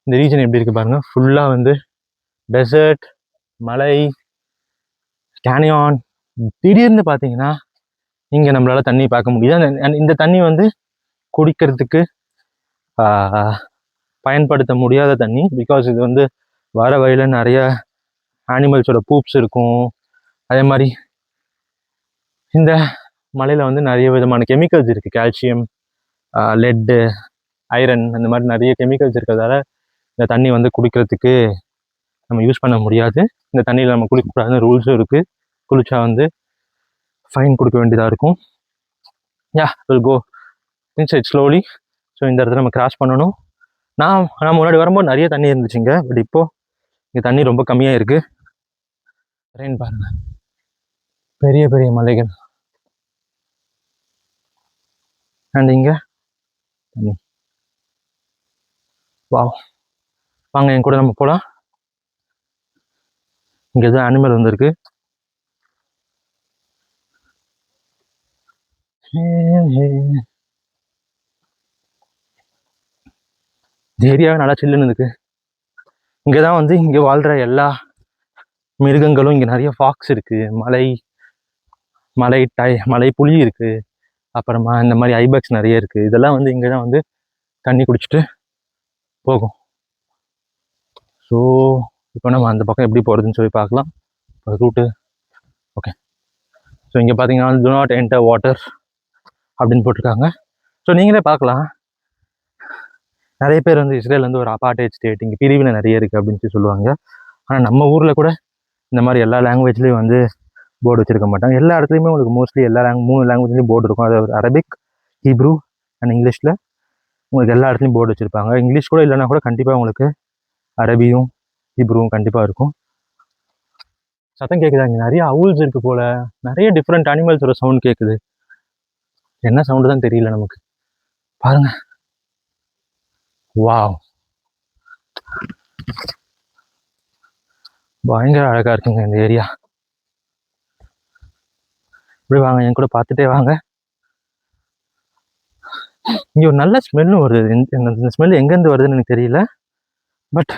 இந்த ரீஜன் எப்படி இருக்கு பாருங்க. ஃபுல்லா வந்து டெசர்ட், மலை, கேனியான். திடீர்னு பார்த்தீங்கன்னா இங்கே நம்மளால தண்ணி பார்க்க முடியாது. இந்த தண்ணி வந்து குடிக்கிறதுக்கு பயன்படுத்த முடியாத தண்ணி. பிகாஸ் இது வந்து வர வழியில் நிறைய அனிமல்ஸோட பூப்ஸ் இருக்கும். அதே மாதிரி இந்த மலையில் வந்து நிறைய விதமான கெமிக்கல்ஸ் இருக்குது. கால்சியம், லெட்டு, ஐரன், அந்த மாதிரி நிறைய கெமிக்கல்ஸ் இருக்கிறதால இந்த தண்ணி வந்து குடிக்கிறதுக்கு நம்ம யூஸ் பண்ண முடியாது. இந்த தண்ணியில் நம்ம குளிக்கக்கூடாதுன்னு ரூல்ஸும் இருக்குது. குளிச்சா வந்து ஃபைன் கொடுக்க வேண்டியதாக இருக்கும். Yeah, will go inside slowly. So இந்த இடத்துல நம்ம கிராஸ் பண்ணணும். நான் முன்னாடி வரும்போது நிறைய தண்ணி இருந்துச்சுங்க. பட் இப்போது இங்கே தண்ணி ரொம்ப கம்மியாக இருக்குது. ரெயின் பாருங்கள், பெரிய பெரிய மலைகள். அண்ட் இங்கே தண்ணி. வாங்க என் கூட நம்ம போகலாம். இங்கே எதுவும் அனிமல் வந்துருக்கு. இந்த ஏரியாவே நல்லா சில்லுன்னு இருக்கு. இங்கே தான் வந்து இங்கே வாழ்கிற எல்லா மிருகங்களும். இங்கே நிறைய ஃபாக்ஸ் இருக்குது, மலை புலி இருக்குது, அப்புறமா இந்த மாதிரி ஐபெக்ஸ் நிறைய இருக்குது. இதெல்லாம் வந்து இங்கே தான் வந்து தண்ணி குடிச்சிட்டு போகும். ஸோ இப்போ நம்ம அந்த பக்கம் எப்படி போகிறதுன்னு சொல்லி பார்க்கலாம். Route okay. ஸோ இங்கே பார்த்தீங்கன்னா do not enter water அப்படின்னு போட்டிருக்காங்க. ஸோ நீங்களே பார்க்கலாம், நிறைய பேர் வந்து இஸ்ரேல் வந்து ஒரு அபார்ட்டைட் ஸ்டேட், இங்கே பிரிவினை நிறைய இருக்குது அப்படின்னு சொல்லுவாங்க. ஆனால் நம்ம ஊரில் கூட இந்த மாதிரி எல்லா லாங்குவேஜ்லேயும் வந்து போர்டு வச்சுருக்க மாட்டாங்க. எல்லா இடத்துலையுமே உங்களுக்கு மோஸ்ட்லி எல்லா 3 லாங்குவேஜ்லேயும் போர்டு இருக்கும். அதாவது அரபிக், ஹீப்ரூ அண்ட் இங்கிலீஷில் உங்களுக்கு எல்லா இடத்துலையும் போர்டு வச்சுருப்பாங்க. இங்கிலீஷ் கூட இல்லைனா கூட கண்டிப்பாக உங்களுக்கு அரபியும் ஹீப்ரூவும் கண்டிப்பாக இருக்கும். சத்தம் கேட்குதா? இங்கே நிறைய அவுல்ஸ் இருக்குது போல், நிறைய டிஃப்ரெண்ட் அனிமல்ஸோட சவுண்ட் கேட்குது. என்ன சவுண்டு தான் தெரியல நமக்கு. பாருங்க, வாவ், பயங்கர அழகாக இருக்குங்க இந்த ஏரியா. இப்படி வாங்க, என் கூட பார்த்துட்டே வாங்க. இங்கே ஒரு நல்ல ஸ்மெல்லும் வருது. இந்த ஸ்மெல் எங்கேருந்து வருதுன்னு எனக்கு தெரியல, பட்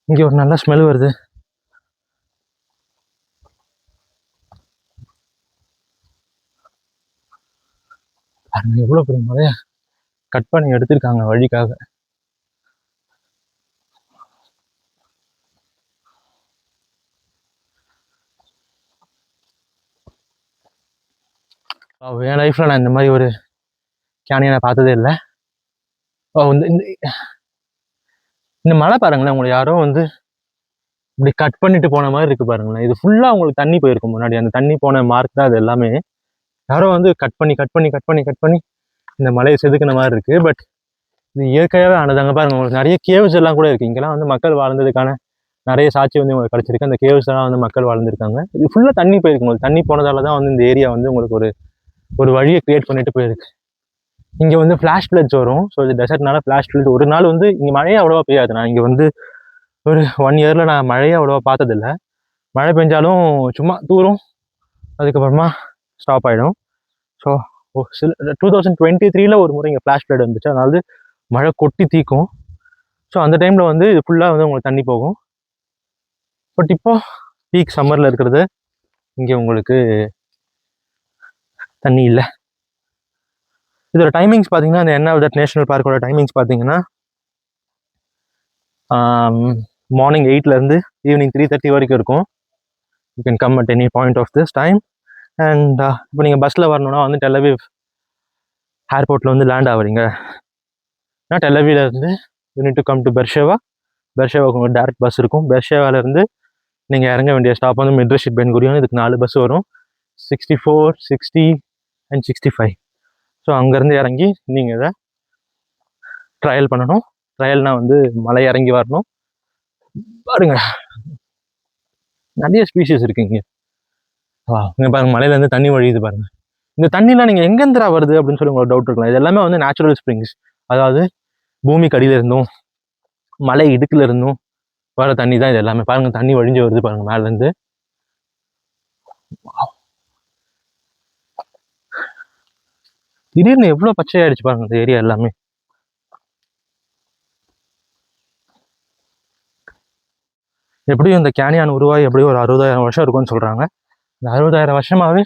இங்கே ஒரு நல்ல ஸ்மெல் வருது. எவ்வளோ பெரிய மழைய கட் பண்ணி எடுத்திருக்காங்க வழிக்காக. என் லைஃப்ல நான் இந்த மாதிரி ஒரு கேனியை நான் பார்த்ததே இல்லை. இந்த மழை பாருங்களேன், உங்களை யாரோ வந்து இப்படி கட் பண்ணிட்டு போன மாதிரி இருக்கு பாருங்களேன். இது ஃபுல்லாக உங்களுக்கு தண்ணி போயிருக்கும் முன்னாடி, அந்த தண்ணி போன மார்க் தான் அது எல்லாமே. யாரோ வந்து கட் பண்ணி இந்த மலையை செதுக்கின மாதிரி இருக்கு. பட் இது இயற்கையாகவே ஆனதாங்க. பாருங்க, உங்களுக்கு நிறைய கேவ்ஸ் எல்லாம் கூட இருக்கு. இங்கெல்லாம் வந்து மக்கள் வாழ்ந்ததுக்கான நிறைய சாட்சி வந்து உங்களுக்கு கிடைச்சிருக்கு. அந்த கேவ்ஸ் எல்லாம் வந்து மக்கள் வாழ்ந்துருக்காங்க. இது ஃபுல்லாக தண்ணி போயிருக்கு. உங்களுக்கு தண்ணி போனதால தான் வந்து இந்த ஏரியா வந்து உங்களுக்கு ஒரு வழியை கிரியேட் பண்ணிட்டு போயிருக்கு. இங்கே வந்து ஃப்ளாஷ் ஃப்ளட்ஸ் வரும். ஸோ இது டெசர்ட்னால ஃப்ளாஷ் ஃப்ளட். ஒரு நாள் வந்து இங்கே மழையே அவ்வளோவா பெய்யாது. நான் இங்கே வந்து ஒரு 1 இயரில் நான் மழையே அவ்வளோவா பார்த்ததில்லை. மழை பெஞ்சாலும் சும்மா தூரும், அதுக்கப்புறமா ஸ்டாப் ஆகிடும். ஸோ 2023 ஒரு முறை இங்கே ஃப்ளாஷ் ஃப்ளட் வந்துச்சு. அதாவது மழை கொட்டி தீக்கும். ஸோ அந்த டைமில் வந்து இது ஃபுல்லாக வந்து உங்களுக்கு தண்ணி போகும். பட் இப்போ பீக் சம்மரில் இருக்கிறது இங்கே உங்களுக்கு தண்ணி இல்லை. இதோட டைமிங்ஸ் பார்த்தீங்கன்னா, இந்த என்னாவது நேஷனல் பார்க்கோட டைமிங்ஸ் பார்த்தீங்கன்னா மார்னிங் 8லேருந்து ஈவினிங் 3:30 வரைக்கும் இருக்கும். You can come at any point of this time. And இப்போ நீங்கள் பஸ்ஸில் வரணுன்னா வந்து டெல் அவீவ் ஏர்போர்ட்டில் வந்து லேண்ட் ஆகுறீங்க. நான் டெல் அவீவ்லேருந்து you need to come to Beersheba. பெர்ஷேவாவுக்கு உங்களுக்கு டேரக்ட் பஸ் இருக்கும். பெர்ஷேவாலேருந்து நீங்கள் இறங்க வேண்டிய ஸ்டாப் வந்து மிட்ரஷிட் பென் குரியான். இதுக்கு 4 பஸ் வரும், 64, 60 அண்ட் 65. ஸோ அங்கேருந்து இறங்கி நீங்கள் இதை ட்ரையல் பண்ணணும். ட்ரையல்னால் வந்து மலை இறங்கி வரணும். பாருங்க, நிறைய ஸ்பீஷிஸ் இருக்கு இங்கே. இங்கே பாருங்க, மலையிலேருந்து தண்ணி வழியுது பாருங்க. இந்த தண்ணிலாம் நீங்கள் எங்கேருந்துரா வருது அப்படின்னு சொல்லி உங்களுக்கு டவுட் இருக்கலாம். இது எல்லாமே வந்து நேச்சுரல் ஸ்ப்ரிங்ஸ், அதாவது பூமிக்கு அடியில் இருந்தும் மலை இடுக்குல இருந்தும் வர தண்ணி தான் இது எல்லாமே. பாருங்க, தண்ணி வழிஞ்சு வருது பாருங்க மேலேருந்து. திடீர்னு எவ்வளோ பச்சையாயிடுச்சு பாருங்க இந்த ஏரியா எல்லாமே. எப்படியும் இந்த கேனியான் உருவாகி எப்படியும் ஒரு 60,000 வருஷம் இருக்கும்னு சொல்கிறாங்க. இந்த 60,000 வருஷமாகவே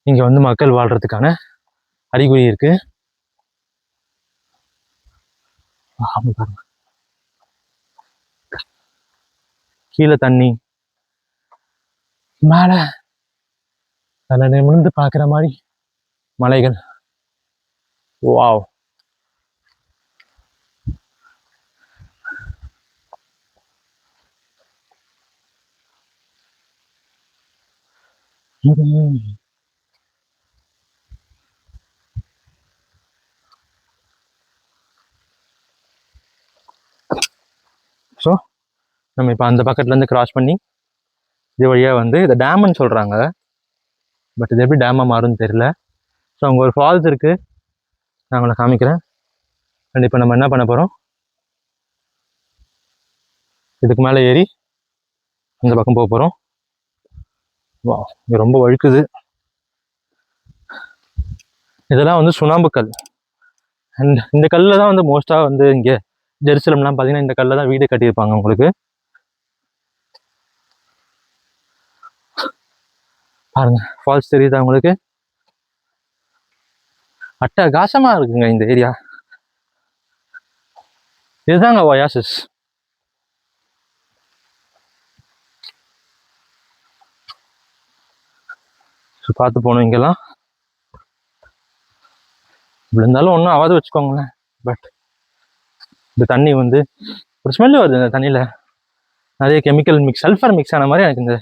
இங்கே வந்து மக்கள் வாழ்கிறதுக்கான அறிகுறி இருக்குது. பாருங்க, கீழே தண்ணி, மேலே அதில் நிமிர்ந்து பார்க்குற மாதிரி மலைகள். வாவ், ஸோ நம்ம இப்போ அந்த பக்கத்துலேருந்து கிராஸ் பண்ணி இது வழியாக வந்து இதை டேம்னு சொல்கிறாங்க. பட் இது எப்படி டேமாக மாறும்னு தெரியல. ஸோ அங்கே ஒரு ஃபால்ஸ் இருக்குது, நான் உங்களை காமிக்கிறேன். அண்ட் இப்போ நம்ம என்ன பண்ண போகிறோம், இதுக்கு மேலே ஏறி இந்த பக்கம் போக போகிறோம். வா, இங்கே ரொம்ப வழுக்குது. இதெல்லாம் வந்து சுண்ணாம்பு கல். அண்ட் இந்த கல்லில் தான் வந்து மோஸ்ட்டாக வந்து இங்கே ஜெருசலம்லாம் பார்த்தீங்கன்னா இந்த கல்லில் தான் வீடு கட்டியிருப்பாங்க உங்களுக்கு. பாருங்க, ஃபால்ஸ் தெரியுதா உங்களுக்கு? அட்டகாசமா இருக்குங்க இந்த ஏரியா. இதுதாங்க ஒயாசிஸ். பார்த்து போகணும். இங்கெல்லாம் விழுந்தாலும் ஒன்றும் ஆகாது வச்சுக்கோங்களேன். பட் இந்த தண்ணி வந்து ஒரு ஸ்மெல்லு வருது. இந்த தண்ணியில் நிறைய கெமிக்கல் மிக்ஸ், சல்ஃபர் மிக்ஸ் ஆன மாதிரி எனக்கு இந்த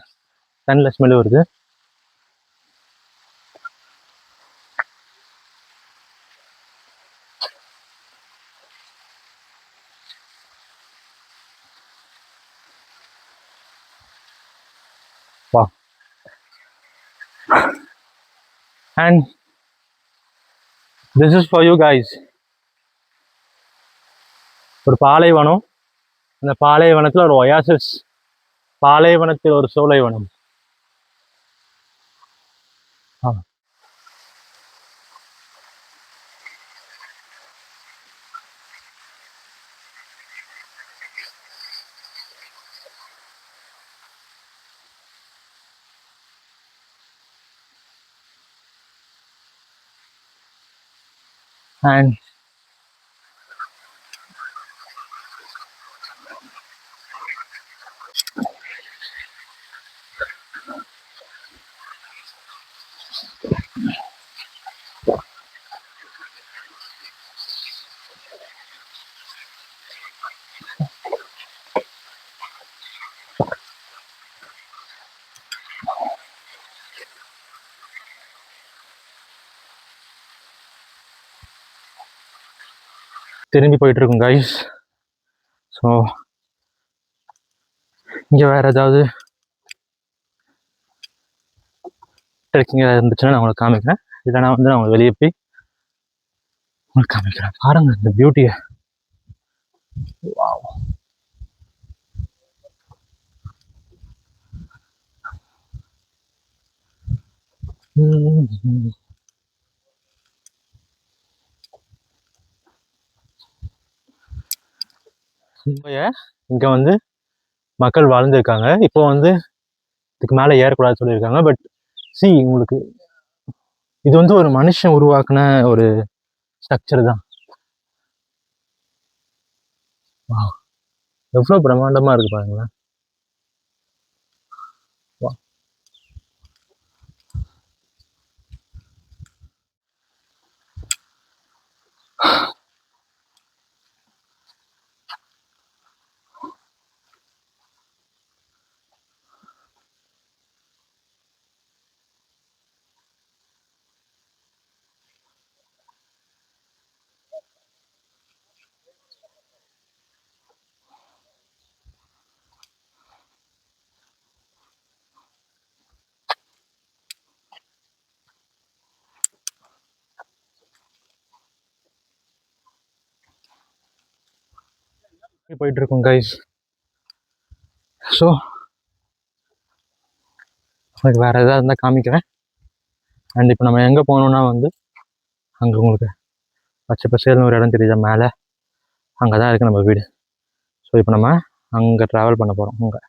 தண்ணியில் ஸ்மெல்லு வருது. வா. And this is for you guys. ஒரு பாலைவனம், அந்த பாலைவனத்தில் ஒரு ஒயாசிஸ், பாலைவனத்தில் ஒரு சோலைவனம். அண்ட் திரும்பி போயிட்டு இருக்கும் கைஸ். ஸோ இங்கே வேறு ஏதாவது ட்ரெக்கிங் ஏதாவது இருந்துச்சுன்னா நான் உங்களுக்கு காமிக்கிறேன். இல்லைனா வந்து நான் உங்களுக்கு வெளியே போய் உங்களுக்கு காமிக்கிறேன். பாருங்க இந்த பியூட்டியை. வாவ். இங்க வந்து மக்கள் வாழ்ந்துருக்காங்க. இப்போ வந்து இதுக்கு மேலே ஏறக்கூடாதுன்னு சொல்லியிருக்காங்க. பட் சி, உங்களுக்கு இது வந்து ஒரு மனுஷன் உருவாக்குன ஒரு ஸ்ட்ரக்சர் தான். எவ்வளோ பிரம்மாண்டமா இருக்கு பாருங்களேன். போயிட்டு இருக்கோம் கைஸ். ஸோ உங்களுக்கு வேறு எதாவது இருந்தால் காமிக்கிறேன். அண்ட் இப்போ நம்ம எங்கே போகணுன்னா வந்து அங்கே உங்களுக்கு பச்சை பசேல்னு ஒரு இடம் தெரியுதா மேலே, அங்கே தான் இருக்குது நம்ம வீடு. ஸோ இப்போ நம்ம அங்கே ட்ராவல் பண்ண போகிறோம். அங்கே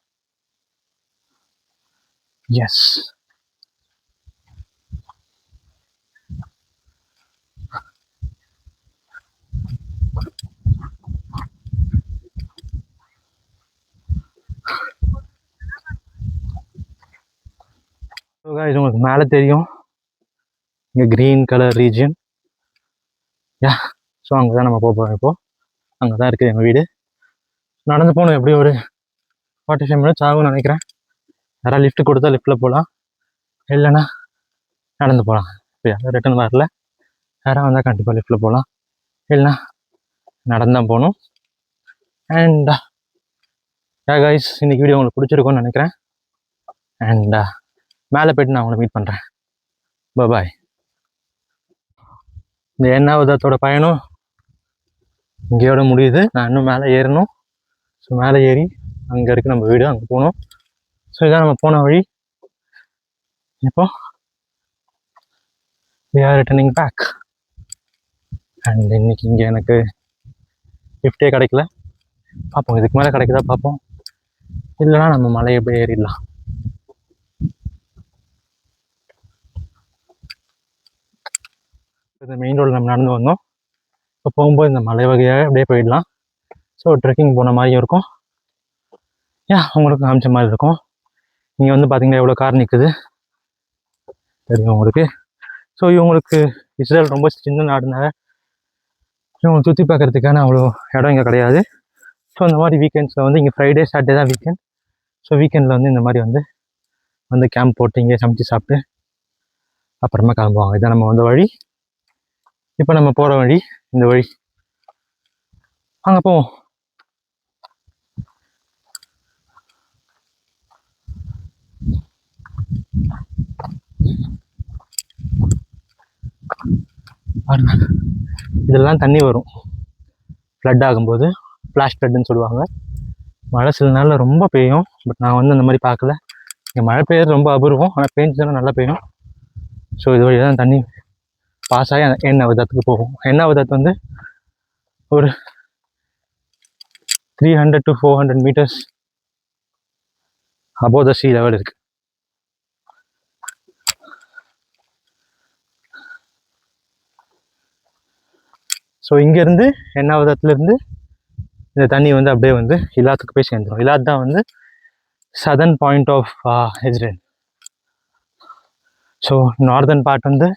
எஸ். இது உங்களுக்கு மேலே தெரியும், இங்கே க்ரீன் கலர் ரீஜியன். யா. ஸோ அங்கே தான் நம்ம போக போகிறோம். இப்போது அங்கே தான் இருக்குது எங்கள் வீடு. நடந்து போகணும், எப்படி ஒரு 45 மினிட்ஸ் ஆகும்னு நினைக்கிறேன். யாராவது லிஃப்ட் கொடுத்தா லிஃப்ட்டில் போகலாம், இல்லைன்னா நடந்து போகலாம். இப்போ யாரும் ரிட்டன் வரல, யாராவது வந்தால் கண்டிப்பாக லிஃப்ட்டில் போகலாம், இல்லைன்னா நடந்தான் போகணும். அண்ட் கைஸ், இன்னைக்கு வீடியோ உங்களுக்கு பிடிச்சிருக்கும்னு நினைக்கிறேன். அண்ட் மேலே போய்ட்டு நான் உங்களை மீட் பண்ணுறேன். பாய். இந்த எண்ணாவதத்தோட பயணம் இங்கேயோட முடியுது. நான் இன்னும் மேலே ஏறணும். ஸோ மேலே ஏறி அங்கே இருக்குது நம்ம வீடு, அங்கே போகணும். ஸோ இதான் நம்ம போன வழி. இப்போ we are returning back. And இன்னைக்கு இங்கே எனக்கு லிஃப்டே கிடைக்கல. பார்ப்போம், இதுக்கு மேலே கிடைக்குதா பார்ப்போம், இல்லைனா நம்ம மலையை போய் ஏறிடலாம். இந்த மெயின் ரோடு நம்ம நடந்து வந்தோம். இப்போ போகும்போது இந்த மலை வகையாக அப்படியே போயிடலாம். ஸோ ட்ரெக்கிங் போன மாதிரியும் இருக்கும், உங்களுக்கு காமிச்ச மாதிரி இருக்கும். இங்கே வந்து பார்த்தீங்கன்னா எவ்வளோ கார் நிற்குது தெரியும் உங்களுக்கு. ஸோ இவங்களுக்கு இஸ்ரேல் ரொம்ப சின்ன நாடுனால இவங்க சுற்றி பார்க்குறதுக்கான அவ்வளோ இடம் இங்கே கிடையாது. ஸோ அந்த மாதிரி வீக்கெண்ட்ஸில் வந்து இங்கே ஃப்ரைடே சாட்டர்டே தான் வீக்கெண்ட். ஸோ வீக்கெண்டில் வந்து இந்த மாதிரி வந்து கேம்ப் போட்டு இங்கே சமைச்சு சாப்பிட்டு அப்புறமா கிளம்புவாங்க. இதான் நம்ம வந்த வழி. இப்போ நம்ம போகிற வழி இந்த வழி. அங்கே போவோம். இதெல்லாம் தண்ணி வரும் ஃப்ளட் ஆகும்போது, ஃப்ளாஷ் ஃப்ளட்டுன்னு சொல்லுவாங்க. மழை சில நாளில் ரொம்ப பெய்யும், பட் நான் வந்து அந்த மாதிரி பார்க்கல. இங்கே மழை பெய்யறது ரொம்ப அபூர்வம், ஆனால் பெஞ்சுன்னா நல்லா பெய்யும். ஸோ இது வழி தான் தண்ணி பாஸ் ஆகி எண்ணாவதத்துக்கு போகும். எண்ணாவதத்து வந்து ஒரு 300 to 400 meters above the sea level இருக்கு. ஸோ இங்கேருந்து எண்ணாவதத்துலேருந்து இந்த தண்ணி வந்து அப்படியே வந்து இலாத்துக்கு போய் சேர்ந்துடும். இலாத் தான் வந்து southern point of Israel. So northern part வந்து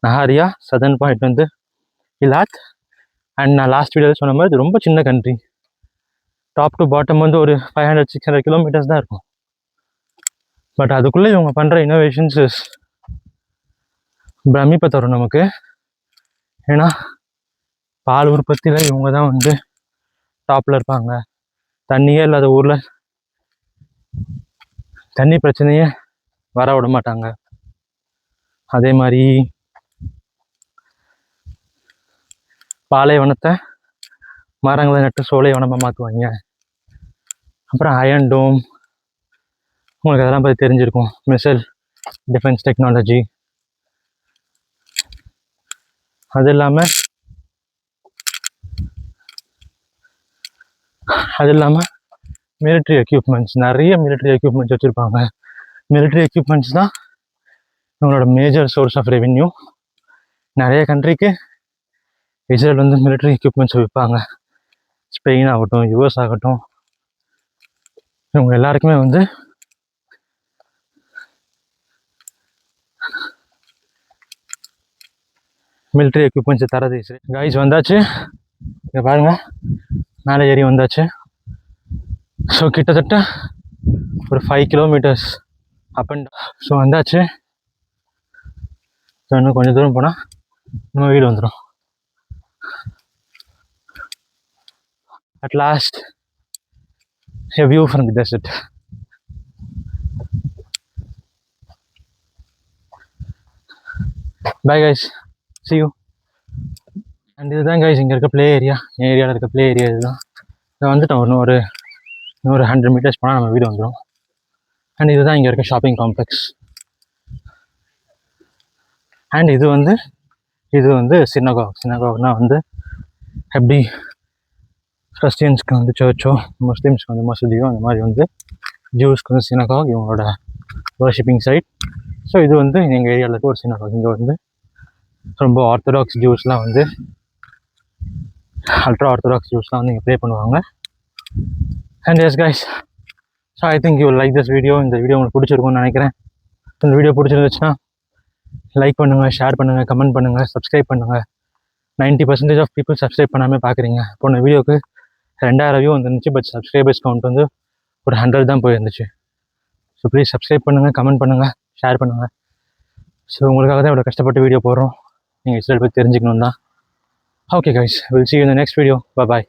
நஹாரியா, சதர்ன் பாயிண்ட் வந்து இலாத். அண்ட் நான் லாஸ்ட் வீடியோவில் சொன்ன மாதிரி ரொம்ப சின்ன கண்ட்ரி, டாப் டு பாட்டம் வந்து ஒரு 500-600 kilometers தான் இருக்கும். பட் அதுக்குள்ளே இவங்க பண்ணுற இன்னோவேஷன்ஸ் பிரமிப்பை தரும் நமக்கு. ஏன்னா பால் உற்பத்தியில் இவங்க தான் வந்து டாப்பில் இருப்பாங்க. தண்ணியே இல்லாத ஊரில் தண்ணி பிரச்சனையே வர விட மாட்டாங்க. அதே மாதிரி பாலைவனத்தை மரங்களை நட்டு சோலைவனமாக மாற்றுவாங்க. அப்புறம் அயன் டோம், உங்களுக்கு அதெல்லாம் பற்றி தெரிஞ்சிருக்கும். மிசைல் டிஃபென்ஸ் டெக்னாலஜி, அது இல்லாமல் மிலிட்ரி எக்யூப்மெண்ட்ஸ், நிறைய மிலிட்ரி எக்யூப்மெண்ட்ஸ் வச்சுருப்பாங்க. மிலிட்ரி எக்யூப்மெண்ட்ஸ் தான் இவங்களோட மேஜர் சோர்ஸ் ஆஃப் ரெவென்யூ. நிறைய கண்ட்ரிக்கு இஸ்ரேல் வந்து மிலிட்ரி எக்யூப்மெண்ட்ஸ் விற்பாங்க. ஸ்பெயின் ஆகட்டும், யூஎஸ் ஆகட்டும், இவங்க எல்லாருக்குமே வந்து மிலிட்ரி எக்யூப்மெண்ட்ஸ் தரது இஸ்ரேல். கைஸ் வந்தாச்சு, இங்கே பாருங்க மேலே ஏறி வந்தாச்சு. ஸோ கிட்டத்தட்ட ஒரு 5 kilometers up and down. So வந்தாச்சு. ஸோ இன்னும் கொஞ்சம் தூரம் போனால் நம்ம வீடு வந்துடும். At last a view from the desert. Bye guys, see you. And இதுதான் கைஸ் இங்கே இருக்க ப்ளே ஏரியா. என் ஏரியாவில் இருக்க ப்ளே ஏரியா இதுதான். இதை வந்துட்டோம். ஒரு 100 meters போனால் நம்ம வீடு வந்துடும். அண்ட் இதுதான் இங்கே இருக்க ஷாப்பிங் காம்ப்ளெக்ஸ். அண்ட் இது வந்து சினகாக்னா வந்து எப்படி கிறிஸ்டியன்ஸ்க்கு வந்து சர்ச்சோ, முஸ்லீம்ஸ்க்கு வந்து மசூதியோ, அந்த மாதிரி வந்து ஜூஸ்க்கு வந்து சினகாக் இவங்களோட வர்ஷிப்பிங் சைட். ஸோ இது வந்து எங்கள் ஏரியாவில் இருக்க ஒரு சினகாக். இங்கே வந்து ரொம்ப ஆர்த்தடாக்ஸ் ஜூஸ்லாம் வந்து அல்ட்ரா ஆர்த்தடாக்ஸ் ஜூஸ்லாம் வந்து இங்கே ப்ளே பண்ணுவாங்க. And S guys, so I think you like this video. இந்த வீடியோ உங்களுக்கு பிடிச்சிருக்கும்னு நினைக்கிறேன். இந்த வீடியோ பிடிச்சிருந்துச்சுன்னா லைக் பண்ணுங்கள், ஷேர் பண்ணுங்கள், கமெண்ட் பண்ணுங்கள், சப்ஸ்கிரைப் பண்ணுங்கள். 90% ஆஃப் பீப்புள் சப்ஸ்கிரைப் பண்ணாமல் பார்க்குறீங்க. போன வீடியோக்கு 2000 வியூ வந்துருந்துச்சு, பட் சப்ஸ்கிரைபர்ஸ் கவுண்ட் வந்து ஒரு 100 தான் போயிருந்துச்சு. ஸோ ப்ளீஸ் சப்ஸ்கிரைப் பண்ணுங்கள், கமெண்ட் பண்ணுங்கள், ஷேர் பண்ணுங்கள். ஸோ உங்களுக்காக தான் இவ்வளோ கஷ்டப்பட்டு வீடியோ போடுறோம். நீங்கள் இஸ்ரேல் பற்றி தெரிஞ்சுக்கணும் தான். Okay guys, will see you in the next video. Bye bye.